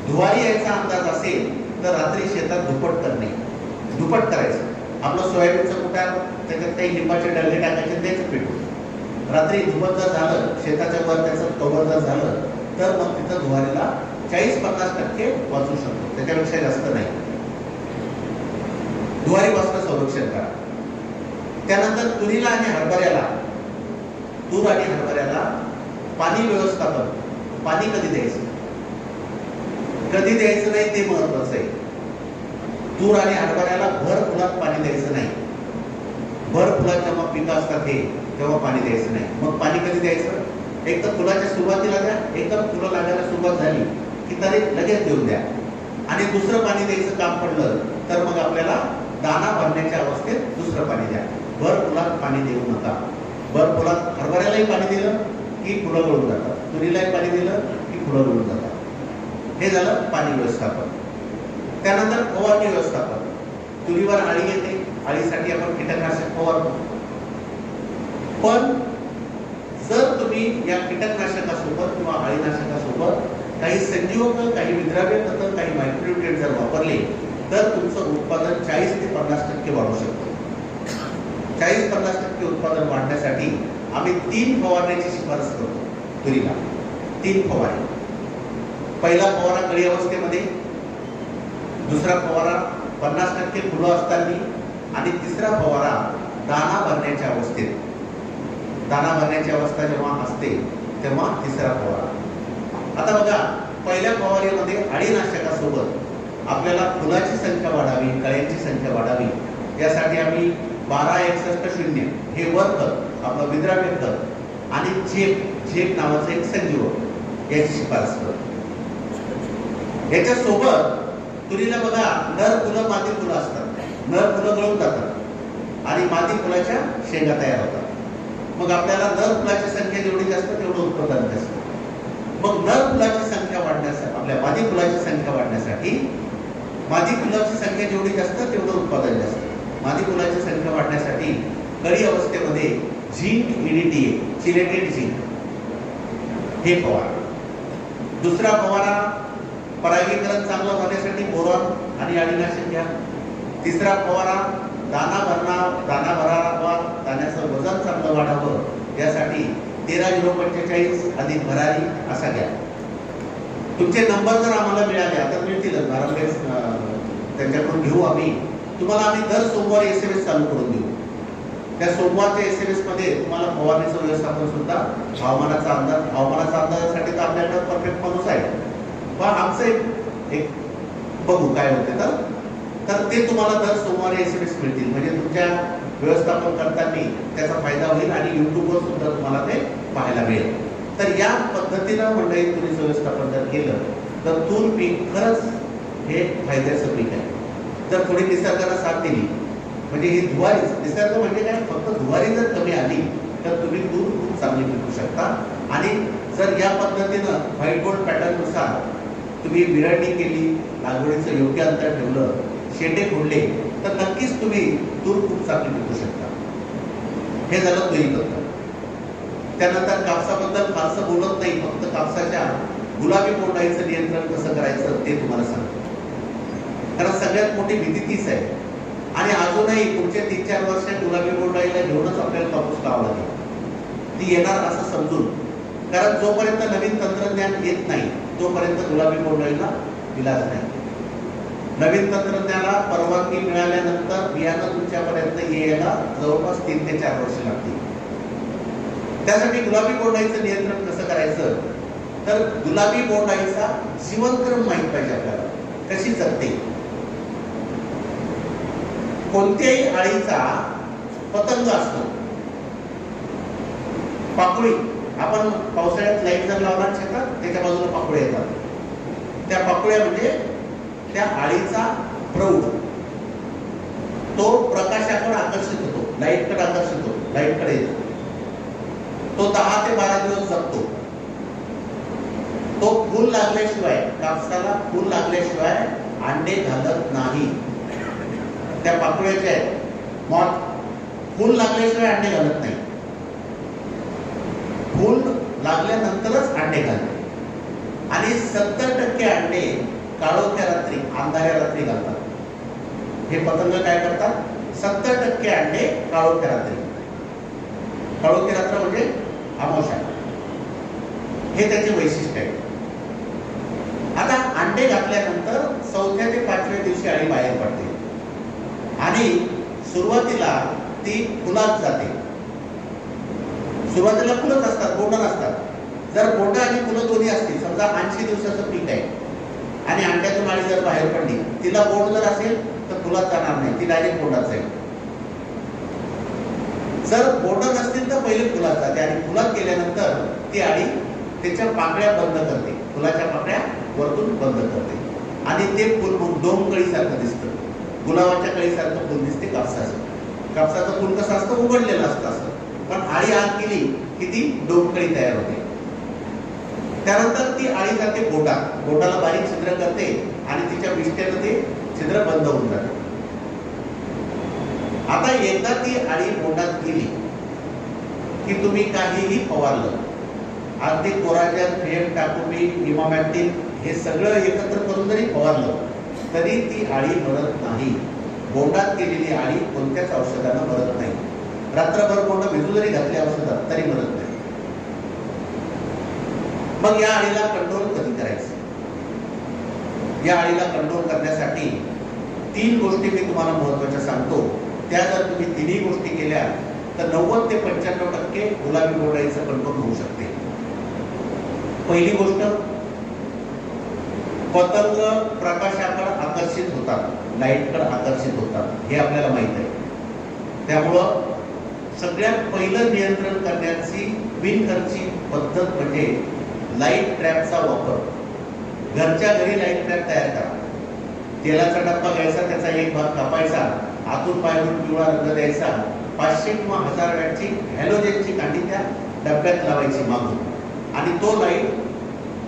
धुवारी यायचा अंदाज असेल तर रात्री शेतात धुपट करणे. धुपट करायचं. आपलं सोयाबीनचं कुटार, त्याच्यात काही लिंबाचे डल्ले टाकायचे, द्यायचं पेटून. रात्री धुपट जर झालं, शेताच्या वर त्याचं कव्हर जर झालं तर मग तिथं धुवारीला 40-50% वाचू शकतो, त्याच्यापेक्षा जास्त नाही. धुवारीपासून संरक्षण करा. त्यानंतर तुरीला आणि हरभऱ्याला, तूर आणि हरभऱ्याला पाणी व्यवस्थापन. पाणी कधी द्यायचं, कधी द्यायचं नाही ते महत्वाचं आहे. तूर आणि हरभऱ्याला भर फुलात पाणी द्यायचं नाही. भर फुलात जेव्हा पिकं असतात हे, तेव्हा पाणी द्यायचं नाही. मग पाणी कधी द्यायचं? एक तर फुलाच्या सुरुवातीला द्या, एकदम फुलं लागायला सुरुवात झाली की तरी लगेच देऊन द्या. आणि दुसरं पाणी द्यायचं काम पडलं तर मग आपल्याला दाना भरण्याच्या अवस्थेत दुसरं पाणी द्या. भर फुलात पाणी देऊ नका. भर फुलात हरभऱ्यालाही पाणी दिलं की फुलं गळून जातात, तुरीलाही पाणी दिलं की फुलं गळून जातात. हे झालं पाणी व्यवस्थापन. त्यानंतर फवारणी व्यवस्थापन. तुरीवर अळी येते, अळीसाठी आपण कीटकनाशक फवारतो. पण जर तुम्ही तुम्ही या कीटकनाशकासोबत किंवा अळीनाशकासोबत काही संजीवक, काही विद्राव्य खतं, काही मायक्रोन्यूट्रिएंट जर वापरले तर तुमचं उत्पादन 40 ते 50% वाढू शकतं. 40-50% उत्पादन वाढण्यासाठी आम्ही 3 फवारण्याची शिफारस करतो तुरीला. 3 फवारे. पहिला फवारा कळी अवस्थेमध्ये, दुसरा फवारा 50% फुलं असताना आणि तिसरा फवारा दाना भरण्याच्या अवस्थेत. दाना भरण्याची अवस्था जेव्हा असते तेव्हा तिसरा फवारा. आता बघा, पहिल्या फवारीमध्ये अळीनाशकासोबत आपल्याला फुलाची संख्या वाढावी, कळ्यांची संख्या वाढावी यासाठी आम्ही 12-61-0 हे वर खत, आपलं विद्राव्य खत आणि झेप नावाचं एक संजीवक याची शिफारस करतो. याच्यासोबत तुरीला बघा, नर फुलं मादी फुलं असतात. नर फुलं गळून जातात आणि मादी फुलाच्या शेंगा तयार होतात. मग आपल्याला नर फुलाची संख्या जेवढी जास्त तेवढं उत्पादन जास्त. मग नर फुलाची संख्या वाढण्यासाठी, आपल्या मादी फुलाची संख्या वाढण्यासाठी, मादी फुलाची संख्या जेवढी जास्त तेवढं उत्पादन जास्त. मादी फुलाची संख्या वाढण्यासाठी कळी अवस्थेमध्ये झिंक EDTA, चिलेटेड झिंक हे फवारा. दुसरा फवारा परागीकरण चांगलं होण्यासाठी बोरॉन आणि अळीनाशक घ्या. तिसरा फवारा दाना भरावा, दाण्याचं वजन चांगलं वाढावं यासाठी 13-045 अधिक भरारी असा घ्या. तुमचे नंबर जर आम्हाला मिळाले, आता मिळतीलच, भारतदेश त्यांच्याकडून घेऊ आम्ही. तुम्हाला आम्ही दर सोमवारी SMS चालू करून देऊ. त्या सोमवारच्या SMS मध्ये तुम्हाला फवारणीचं व्यवस्थापन सुद्धा, हवामानाचा अंदाजासाठी तर आपल्याकडे परफेक्ट माणूस आहे, पण आमचं एक बघू काय होते तर ते तुम्हाला दर सोमवारी SMS मिळतील. म्हणजे तुमच्या व्यवस्थापन करताना त्याचा फायदा होईल आणि युट्यूबवर सुद्धा तुम्हाला ते पाहायला मिळेल. तर या पद्धतीनं मंडळी तुरीचं व्यवस्थापन जर केलं तर तूर पीक खरंच हे फायद्याचं पीक आहे. जर थोडी निसर्गाला साथ दिली, म्हणजे ही धुवारी, निसर्ग म्हणजे काय, फक्त धुवारी जर कमी आली तर तुम्ही तूर खूप चांगली पिकू शकता. आणि जर या पद्धतीनं व्हाईट बोर्ड पॅटर्ननुसार तुम्ही विरळणी केली, लागवडीचं योग्य अंतर ठेवलं, शेंडे फोडले तर नक्कीच तुम्ही तूर खूप चांगली पिकू शकता. हे झालं तुरी पद्धत. त्यानंतर कापसाबद्दल फारसं बोलत नाही, फक्त कापसाच्या गुलाबी बोंडाईचं नियंत्रण कसं करायचं ते तुम्हाला सांगतो. कारण सगळ्यात मोठी भीती तीच आहे. आणि अजूनही पुढच्या 3-4 वर्षात गुलाबी बोंडाईला घेऊनच आपल्याला कापूस लावावा लागेल. ती येणार असं समजून, कारण जोपर्यंत नवीन तंत्रज्ञान येत नाही तोपर्यंत गुलाबी बोंडाईला इलाज नाही. नवीन तंत्रज्ञानाला परवानगी मिळाल्यानंतर बियाणं तुमच्यापर्यंत यायला जवळपास 3 ते 4 वर्ष लागतील. त्यासाठी गुलाबी बोंडाईचं नियंत्रण कसं करायचं, तर गुलाबी बोंडाईचा जीवनक्रम माहित पाहिजे आपल्याला, कशी जगते. कोणत्याही अळीचा पतंग असतो, पाकुळी. आपण पावसाळ्यात लाईट जर लावणार शेतात, त्याच्या बाजूला पाकुळ्या येतात. त्या पाकुळ्या म्हणजे त्या अळीचा प्रौढ. तो प्रकाशाकडे आकर्षित होतो, लाईटकडे आकर्षित होतो, लाईटकडे येतो. तो 10 ते 12 दिवस जगतो. तो फूल लागल्याशिवाय, कापसाला फूल लागल्याशिवाय अंडे घालत नाही. त्या पाकुळ्याचे आहेत मॉथ, फूल लागल्याशिवाय अंडे घालत नाही. फूल लागल्यानंतरच अंडे घालते. आणि 70% अंडे काळोख्या रात्री, अंधाऱ्या रात्री घालतात. हे पतंग काय करतात, 70% अंडे काळोख्या रात्री. काळोखी रात्र म्हणजे अमावस्या, हे त्याचे वैशिष्ट्य आहे. आता अंडे घातल्यानंतर 4थ्या ते 5व्या दिवशी अळी बाहेर पडते आणि सुरुवातीला ती फुलात जाते. सुरुवातीला फुलंच असतात, बोंड नसतात. जर बोंड आणि फुलं दोन्ही असतील, समजा 80 दिवसाचं पीक आहे आणि अंड्यातून अळी जर बाहेर पडली, तिला बोंड जर असेल तर फुलात जाणार नाही, ती डायरेक्ट बोंडात जाईल. जर बोंड नसतील तर पहिले फुलात जाते आणि फुलात गेल्यानंतर ती अळी त्याच्या पाकळ्या बंद करते, फुलाच्या पाकळ्या वरतून बंद करते आणि ते फुल डोमकळीसारखं दिसतं. गुलाबाच्या कळीसारखं फुल दिसते कापसाचं. कापसाचं फुल कसं असतं, उघडलेलं असतं असं, पण अळी आत गेली की ती डोमकळी तयार होते. त्यानंतर ती अळी जाते बोटात, बोटाला बारीक छिद्र करते आणि तिच्या विष्ट्यानं ते छिद्र बंद होऊन जाते. आता एकदा ती अळी बोटात गेली की तुम्ही काहीही फवारलं अगदी कोराजन, फेम, टाकोमी, इमामॅक्टिन हे सगळं एकत्र करून जरी फवारलं तरी ती आळी मरत नाही. बोंडात केलेली आळी कोणत्याच औषधानं मरत नाही. रात्रभर बोंड भिजू जरी घातली औषधात तरी मरत नाही. मग या आळीला कंट्रोल कधी करायचं? या आळीला कंट्रोल करण्यासाठी 3 गोष्टी मी तुम्हाला महत्त्वाच्या सांगतो. त्या जर तुम्ही तिन्ही गोष्टी केल्या तर 90 ते 95% गुलाबी बोंडअळीचं कंट्रोल होऊ शकते. पहिली गोष्ट, पतंग प्रकाशाकडे आकर्षित होतात, लाईटकडे आकर्षित होतात, हे आपल्याला माहित आहे. त्यामुळं सगळ्यात पहिलं नियंत्रण करण्याची बिनखर्ची पद्धत म्हणजे लाईट ट्रॅपचा वापर. घरच्या घरी लाईट ट्रॅप तयार करा. तेलाचा डब्बा घ्यायचा, त्याचा एक भाग कापायचा, आतून बाहेरून पिवळा रंग द्यायचा, 500 किंवा 1000 वॅटची हॅलोजेनची काठी त्या डब्यात लावायची मागून आणि तो लाईट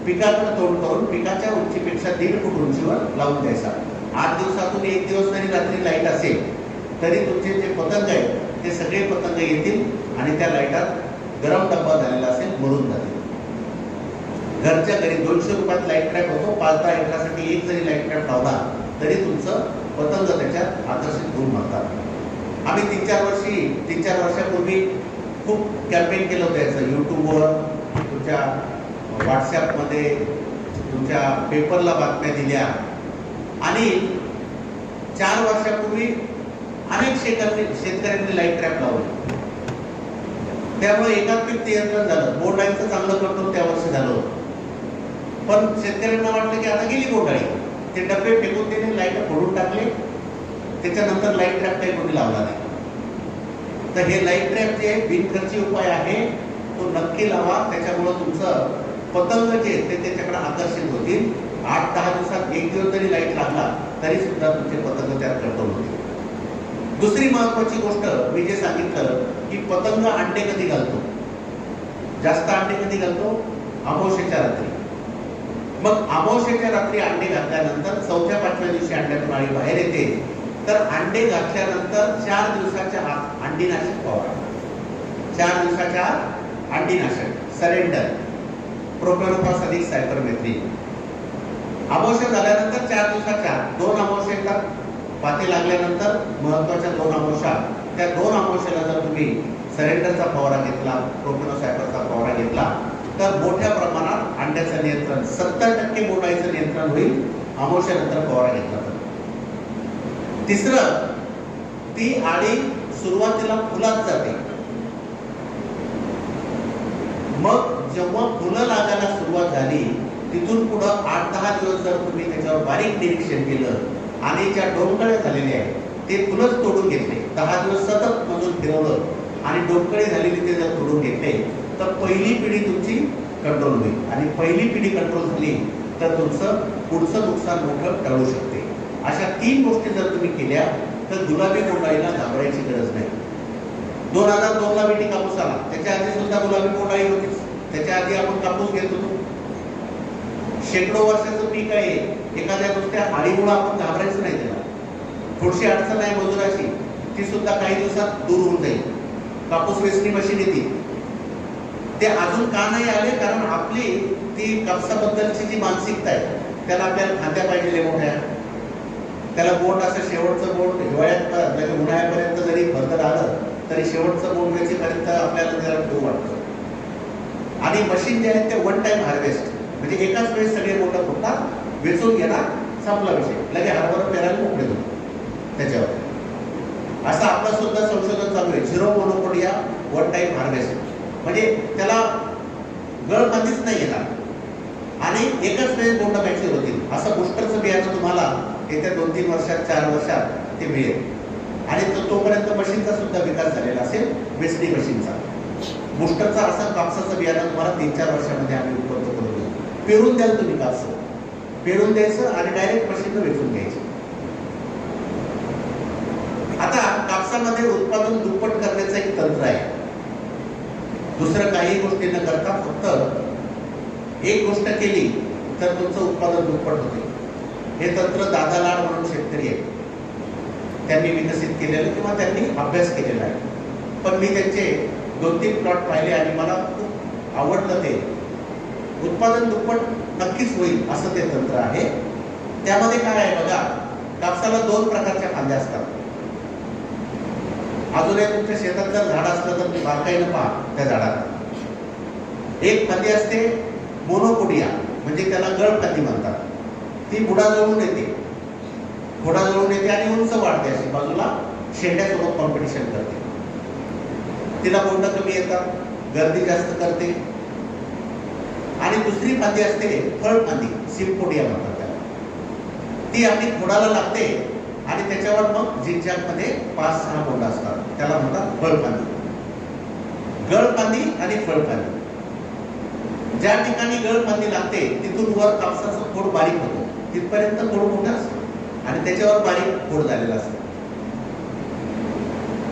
पिकाकडे तोंड करून पिकाच्या उंचीपेक्षा 1.5 फूट उंचीवर लावून द्यायचा. 8 दिवसातून 1 दिवस जरी रात्री लाईट असेल तरी तुमचे जे पतंग आहेत ते सगळे पतंग येतील आणि त्या लाईटात गरम डब्बा झालेला असेल मरून जातील. घरच्या घरी 200 रुपयात लाईट ट्रॅप होतो. 5-10 एकरासाठी एक जरी लाईट ट्रॅप लावला तरी तुमचं पतंग त्याच्यात आकर्षित होऊन मरतात. आम्ही 3-4 वर्षापूर्वी खूप कॅम्पेन केलं होतं याचं. यूट्यूबवर, तुमच्या व्हॉट्सॲपमध्ये, तुमच्या पेपरला बातम्या दिल्या आणि 4 वर्षापूर्वी अनेक शेतकऱ्यांनी लाईट ट्रॅप लावले. त्यामुळे एकात्मिक नियंत्रण झालं. बोंडअळीचं चांगलं कंट्रोल त्या वर्षी झालं. पण शेतकऱ्यांना वाटलं की आता गेली बोंडअळी. ते डबे फेकून दिले, लाईट फोडून टाकले. त्याच्यानंतर लाईट ट्रॅप काही कोणी लावला नाही. तर हे लाईट ट्रॅप जे बिनखर्ची उपाय आहे तो नक्की लावा. त्याच्यामुळं तुमचं पतंग जे ते त्याच्याकडे आकर्षित होतील. 8-10 दिवसात 1 दिवस जरी लाईट लागला तरी सुद्धा तुमचे पतंग त्यात कंट्रोल होतील. दुसरी महत्वाची गोष्ट मी जे सांगितलं की पतंग अंडे कधी घालतो, जास्त अंडे कधी घालतो? अमावस्येच्या रात्री. मग अमावस्येच्या रात्री अंडे घातल्यानंतर 4थ्या-5व्या दिवशी अंड्यातून आळी बाहेर येते. तर अंडे घातल्यानंतर 4 दिवसाच्या आत अंडीनाशक फवारा. 4 दिवसाच्या आत अंडीनाशक सरेंडर, प्रोपेनोफॉस अधिक सायपरमेथ्रिन. अमावस्या झाल्यानंतर 4 दिवसाच्या आत 2 अमावस्येला पाते लागल्यानंतर महत्वाच्या 2 अमावस्या, त्या 2 अमावस्येला जर तुम्ही सरेंडरचा फवारा घेतला, प्रोपेनोसायपरचा फवारा घेतला तर मोठ्या प्रमाणात अंड्याचं नियंत्रण, 70% बोंडअळीचं नियंत्रण होईल अमावस्येनंतर फवारा घेतला तर. तिसरं, ती आळी सुरुवातीला फुलात जाते. मग जेव्हा फुलं लागायला सुरुवात झाली तिथून पुढं 8-10 दिवस जर तुम्ही त्याच्यावर बारीक निरीक्षण केलं आणि ज्या डोंकळे झालेले आहेत ते फुलंच तोडून घेतले, 10 दिवस सतत मजून फिरवलं आणि डोंकळे झालेले ते जर तोडून घेतले तर पहिली पिढी तुमची कंट्रोल होईल. आणि पहिली पिढी कंट्रोल झाली तर तुमचं पुढचं नुकसान मोठं टाळू शकते. अशा 3 गोष्टी जर तुम्ही केल्या तर गुलाबी बोंडअळीला घाबरायची गरज नाही. 2002ला विटी कापूस आला, त्याच्या आधी सुद्धा गुलाबी बोंडअळी होतीच. त्याच्या आधी आपण कापूस घेत होतो. शेकडो वर्षाचं पीक आहे. एखाद्या गोष्टी आळीमुळे आपण घाबरायचं नाही. त्याला थोडीशी अडचण आहे मजुराची, ती सुद्धा काही दिवसात दूर होऊन जाईल. कापूस वेचणी मशीन येते. ते अजून का नाही आले? कारण आपली ती कापसाबद्दलची जी मानसिकता आहे त्याला आपल्याला खांद्या पाहिजे मोठ्या. त्याला बोंड असं शेवटचं बोंड हिवाळ्यात उन्हाळ्यापर्यंत जरी फर्दर आलं तरी शेवटचं बोंड वेचेपर्यंत आपल्याला त्याला ठेवू वाटतं. आणि मशीन जे आहे ते 1 टाइम हार्वेस्ट, म्हणजे एकाच वेळेस सगळे बोंड फुटतात, वेचून घेणार, संपला विषय. लगे हरभरा पेरायला मोकळे होतो त्याच्यावर. असं आपलं सुद्धा संशोधन चालू आहे. 0 मोनोपोडिया 1 टाइम हार्वेस्ट, म्हणजे त्याला गळ कधीच नाही येणार आणि एकाच वेळेस बोंड मॅच्युअर होतील. असं बुस्टरचं बियाणं तुम्हाला येत्या 2-3 वर्षात, 4 वर्षात ते मिळेल. आणि तोपर्यंत मशीनचा सुद्धा विकास झालेला असेल, वेचणी मशीनचा. बुस्टरचा असं कापसाचं बियाणं तुम्हाला 3-4 वर्षामध्ये आम्ही उपलब्ध करून देऊ. पेरून द्याल तुम्ही कापस, पेरून द्यायचं आणि डायरेक्ट मशीननं वेचून घ्यायचं. आता कापसामध्ये उत्पादन दुप्पट करण्याचं एक तंत्र आहे. दुसरं काही गोष्टी न करता फक्त एक गोष्ट केली तर तुमचं उत्पादन दुप्पट होते. हे तंत्र दादा लाड म्हणून शेतकरी आहेत, त्यांनी विकसित केलेलं किंवा त्यांनी अभ्यास केलेला आहे. पण मी त्यांचे 2-3 प्लॉट पाहिले आणि मला खूप आवडलं ते. उत्पादन दुप्पट नक्कीच होईल असं ते तंत्र आहे. त्यामध्ये काय आहे बघा, कापसाला 2 प्रकारच्या फांद्या असतात. अजूनही तुमच्या शेतात जर झाड असलं तर बारकाईनं पहा त्या झाडात. एक फांदी असते मोनोपोडिया, म्हणजे त्याला गळफांदी म्हणतात. ती बुडाजवळून येते, खोडाजवळून येते आणि उंच वाढते, अशी बाजूला शेंड्यासोबत कॉम्पिटिशन करते. तिला बोंड कमी येतात, गर्दी जास्त करते. आणि दुसरी फांदी असते फळफांदी, सिम्पोडिया म्हणतात त्याला. ती आपली खोडाला लागते आणि त्याच्यावर मग झिगझॅगमध्ये 5-6 बोंड असतात, त्याला म्हणतात फळफांदी. गळफांदी आणि फळफांदी. ज्या ठिकाणी गळफांदी लागते तिथून वर कापसाचं खोड बारीक होतो, तिथपर्यंत खोड मोठं असतं आणि त्याच्यावर बारीक खोड झालेलं असतं.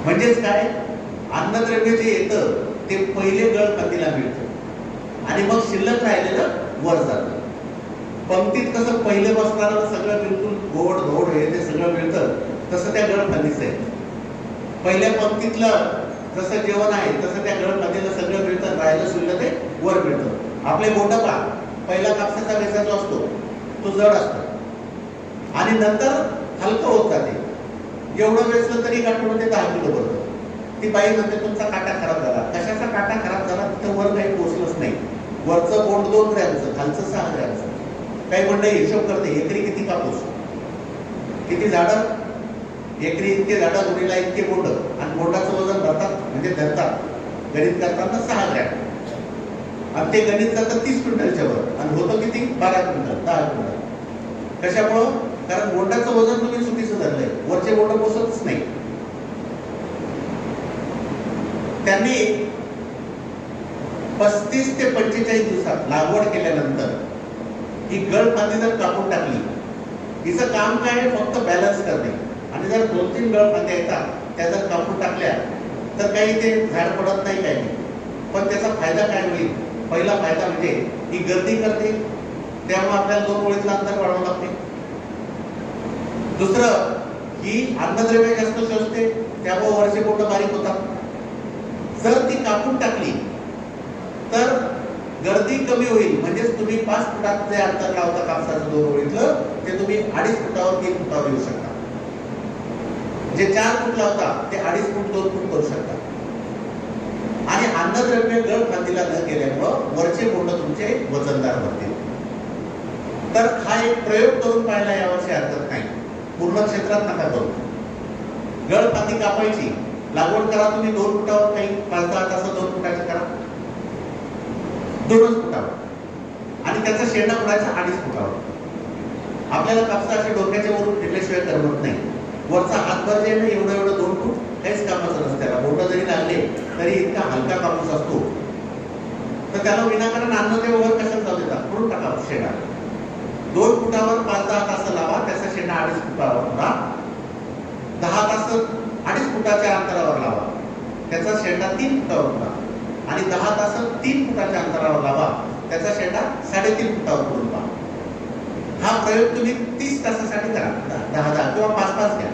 म्हणजेच काय, अन्नद्रव्य जे येतं ते पहिले गळफांदीला मिळतं आणि मग शिल्लक राहिलेलं वर जातं. पंक्तीत कसं पहिले बसणाऱ्याला सगळं बिलकुल गोड धोड हे ते सगळं मिळतं, तसं त्या गळफांदीचं आहे. पहिल्या पंक्तीतलं जसं जेवण आहे तसं त्या गळफांदीला सगळं मिळतं, राहिलं शिल्लक ते वर मिळतं. आपले बोंड पहा, पहिला कापसाचा वेचा जो असतो तो जड असतो आणि नंतर हलकं होत जाते. एवढं वेचलं तरी गाठून ते 10 किलो भरतं. ती बाई म्हणते तुमचा काटा खराब झाला. कशाचा काटा खराब झाला, तिथं वर काही पोचलंच नाही. वरचं बोंड 2 ग्रॅमचं, खालचं 6 ग्रॅमचं. काही मंडळी हिशोब करते एकरी किती कापूस, किती झाडं, एकरी इतके झाडं, गुणीला इतके बोंड, आणि बोंडाचं वजन धरतात म्हणजे धरतात गणित करताना 6 ग्रॅम. आणि ते गणित जातं 30 क्विंटलच्या वर आणि होतं किती 12 क्विंटल 10 क्विंटल. कशामुळं, कारण बोंडाचं वजन तुम्ही चुकीचं धरलंय, वरचे बोंड पोचतच नाही. त्यांनी 35 ते 45 दिवसात लागवड केल्यानंतर ही गळफांदी जर कापून टाकली, हिचं काम काय आहे, फक्त बॅलन्स करणे. आणि जर 2-3 गळफांद्या येतात त्या जर कापून टाकल्या तर काही ते झाड पडत नाही, काही नाही. पण त्याचा फायदा काय होईल, पहिला फायदा म्हणजे ही गर्दी करते, त्यामुळे आपल्याला 2 ओळीतलं अंतर वाढवावं लागते. दुसरं, ही अन्नद्रव्य जास्त शोषते, त्यामुळे वरचे बोंड बारीक होतात. जर ती कापून टाकली तर गर्दी कमी होईल, म्हणजेच तुम्ही 5 फुटात जे अंतर लावता कापसाचं 2 ओळीतलं, ते तुम्ही 2.5 फुटावर 3 फुटावर येऊ शकता. जे 4 फूट लावता ते 2.5 फूट 2 फूट करू शकता. आणि अन्नद्रव्य गळफांदीला न गेल्यामुळं वरचे बोंड तुमचे वजनदार बनतील. तर हा एक प्रयोग करून पाहायला यावर्षी हरकत नाही. पूर्ण क्षेत्रात नका करू. गळफांदी कापायची, लागवड करा तुम्ही 2 फुटावर, काही 5-10 तास 2 फुटाचे करा, 2च फुटावर. आणि त्याचा शेंडा पडायचा 2.5 फुटावर. आपल्याला कापसा असे डोक्याच्या वरून फिरल्याशिवाय करमत नाही. वरचा हातभर जे नाही एवढं 2 फूट काहीच कामाचं नसतं. त्याला बोंड जरी लागले तरी इतका हलका कापूस असतो, तर त्याला विनाकारण अन्न ते वगैरे कशाला जाऊ देतात, म्हणून टाका शेंडा. 2 फुटावर 5-10 तास लावा, त्याचा शेंडा 2.5 फुटावर पुरा. 10 तास 2.5 फुटाच्या अंतरावर लावा, त्याचा शेंडा 3 फुटावर पुरा. आणि 10 तास 3 फुटाच्या अंतरावर लावा, त्याचा शेंडा 3.5 फुटावर पुरून पहा. हा प्रयोग तुम्ही 30 तासासाठी करा, 10-10 किंवा 5-5 घ्या.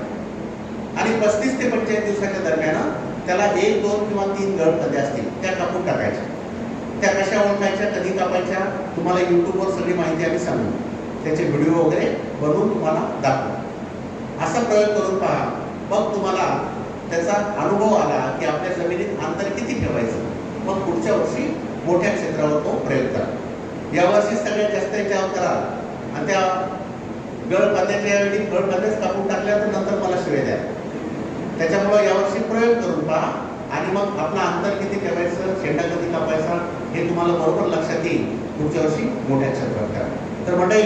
आणि 35 ते 45 दिवसाच्या दरम्यान त्याला 1, 2 किंवा 3 गळफांद्या असतील त्या कापून टाकायच्या. त्या कशा ओळखायच्या, कधी कापायच्या, तुम्हाला युट्यूबवर सगळी माहिती आम्ही सांगू, त्याचे व्हिडिओ वगैरे बनवून तुम्हाला दाखवू. असा प्रयोग करून पहा, मग तुम्हाला त्याचा अनुभव आला की आपल्या जमिनीत अंतर किती ठेवायचं. मग पुढच्या वर्षी मोठ्या क्षेत्रावर तो प्रयोग करा. यावर्षी सगळ्यात जास्त याच्यावर करा आणि त्या गळफांद्याच्या ऐवजी फळफांद्याच कापून टाकल्या तर नंतर मला शिवाय द्या. त्याच्यामुळे यावर्षी प्रयोग करून पहा आणि मग आपला अंतर किती ठेवायचं, शेंडा कधी कापायचा हे तुम्हाला बरोबर लक्षात येईल. पुढच्या वर्षी मोठ्या क्षेत्रात करा. तर मंडळी,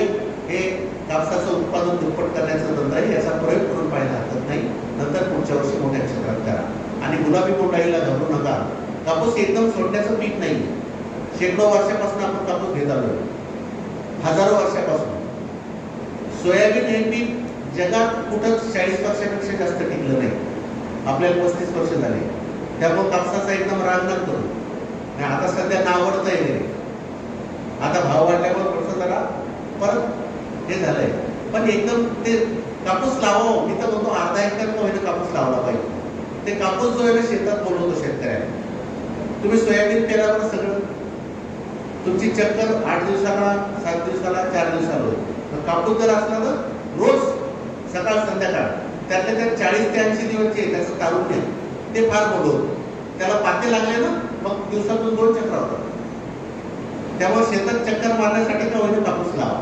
हे कापसाचं उत्पादन दुप्पट करण्याचं तंत्र आहे, याचा प्रयोग करून पाहायला हरकत नाही. नंतर पुढच्या वर्षी मोठ्या क्षेत्रात करा. आणि गुलाबी बोंडाईला घाबरू नका. कापूस एकदम सोडण्याचं पीक नाही. शेकडो वर्षापासून आपण कापूस घेत आलो, हजारो वर्षापासून. सोयाबीन हे पीक जगात कुठं 40 वर्षापेक्षा जास्त टिकलं नाही. आपल्याला 35 वर्ष झाले. त्यामुळे कापसाचा एकदम राग न करू. आता सध्या नावडतंय वगैरे, आता भाव वाढल्यावर थोडंसं जरा परत हे झालंय. पण एकदम ते कापूस लावावं, मी तर म्हणतो अर्धा एकर होईना कापूस लावला पाहिजे. ते कापूस जो आहे ना शेतात बोलवतो शेतकऱ्याला. तुम्ही सोयाबीन पेरावर सगळं तुमची चक्कर 8 दिवसाला, 7 दिवसाला, 4 दिवसाला होईल. तर कापूस जर असला तर रोज सकाळ संध्याकाळ त्यातल्या त्या 40 ते 80 दिवस जे त्याचं तारुण्य ते फार बोलवतं. त्याला पाते लागले ना मग दिवसातून 2 चक्र होतात. त्यामुळे शेतात चक्कर मारण्यासाठी का होईना कापूस लावा.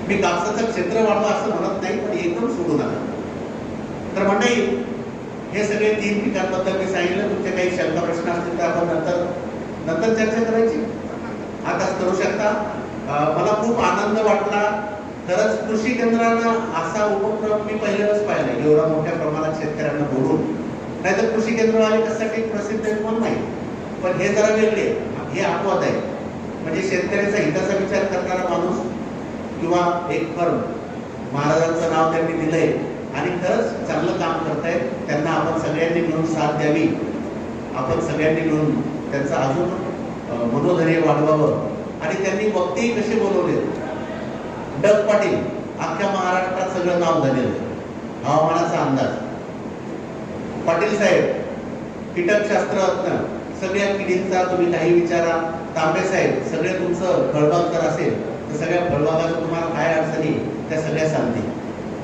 मी कापसाचं क्षेत्र वाढवा असं म्हणत नाही, पण एकदम सोडू नका. तर मंडळी, हे सगळे 3 पिकांबद्दल मी सांगितलं. तुमचे काही शंका प्रश्न असतील तर आपण नंतर चर्चा करायची, आताच करू शकता. मला खूप आनंद वाटला. खरंच कृषी केंद्रांना असा उपक्रम मी पहिल्यांदाच पाहिला, एवढा मोठ्या प्रमाणात शेतकऱ्यांना बोलून. नाहीतर कृषी केंद्रवाले कशासाठी प्रसिद्ध आहेत मला नाही, पण हे जरा वेगळे, हे अपवाद आहे. म्हणजे शेतकऱ्याचा हिताचा विचार करणारा माणूस किंवा एक फर्म, महाराजांचं नाव त्यांनी दिलंय आणि खरंच चांगलं काम करतायत. त्यांना आपण सगळ्यांनी मिळून साथ द्यावी. आपण सगळ्यांनी मिळून त्यांचं अजून मनोधैर्य वाढवावं. आणि त्यांनी वक्तेही कसे बोलवले. डग पाटील अख्ख्या महाराष्ट्रात सगळं नाव झालेलं, हवामानाचा अंदाज. पाटील साहेब कीटकशास्त्रज्ञ, सगळ्या किडींचा तुम्ही काही विचारा. तांबे साहेब सगळे तुमचं फळबाग जर असेल तर सगळ्या फळबागाचं तुम्हाला काय अडचणी त्या सगळ्या सांगतील.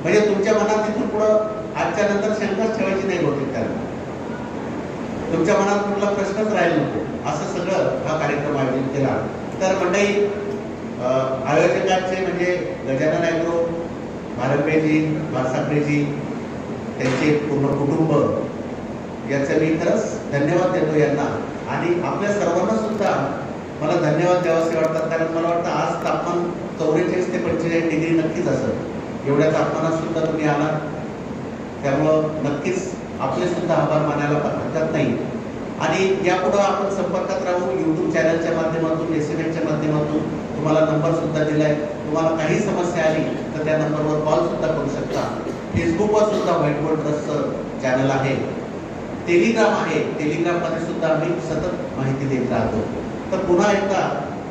म्हणजे तुमच्या मनात तिथून पुढं आजच्या नंतर शंकाच ठेवायची नाही बहुतेक त्यांना. तुमच्या मनात कुठला प्रश्नच राहील नको, असं सगळं हा कार्यक्रम आयोजित केला. तर मंडळी, आयोजकांचे म्हणजे गजानन ॲग्रो, भारंबेजी, वारसाकरेजी, त्यांचे पूर्ण कुटुंब, याचं मी खरंच धन्यवाद देतो यांना. आणि आपल्या सर्वांना सुद्धा मला धन्यवाद द्यावासे वाटतात. कारण मला वाटतं आज तापमान 44 ते 45 डिग्री नक्कीच असेल. एवढ्या तापमानात सुद्धा तुम्ही आलात, त्यामुळं नक्कीच आपले सुद्धा आभार मानायला हरकत नाही. आणि यापुढं आपण संपर्कात राहू. यूट्यूब चॅनलच्या माध्यमातून, SMS च्या माध्यमातून तुम्हाला नंबर सुद्धा दिलाय. तुम्हाला काही समस्या आली तर त्या नंबरवर कॉल सुद्धा करू शकता. फेसबुकवर सुद्धा व्हाईट बोर्ड ट्रस्टचं चॅनल आहे. टेलिग्राम आहे, टेलिग्राममध्ये सुद्धा आम्ही सतत माहिती देत राहतो. तर पुन्हा एकदा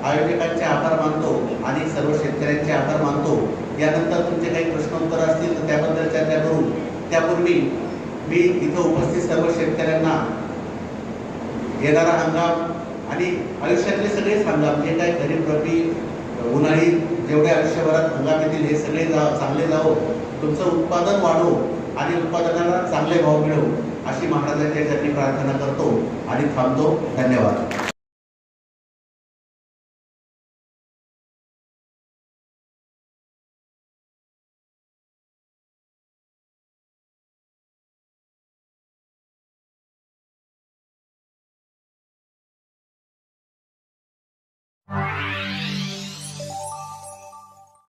आयोजकांचे आभार मानतो आणि सर्व शेतकऱ्यांचे आभार मानतो. यानंतर तुमचे काही प्रश्नोत्तर असतील तर त्याबद्दल चर्चा करू. त्यापूर्वी मी इथं उपस्थित सर्व शेतकऱ्यांना येणारा हंगाम आणि आयुष्यातले सगळेच हंगाम, जे काही खरीप, रब्बी, उन्हाळी, जेवढे आयुष्यभरात हंगाम येतील हे सगळे चांगले जावो, तुमचं उत्पादन वाढो आणि उत्पादनाला चांगले भाव मिळवो, अशी महाराजांच्या चरणी प्रार्थना करतो आणि थांबतो. धन्यवाद.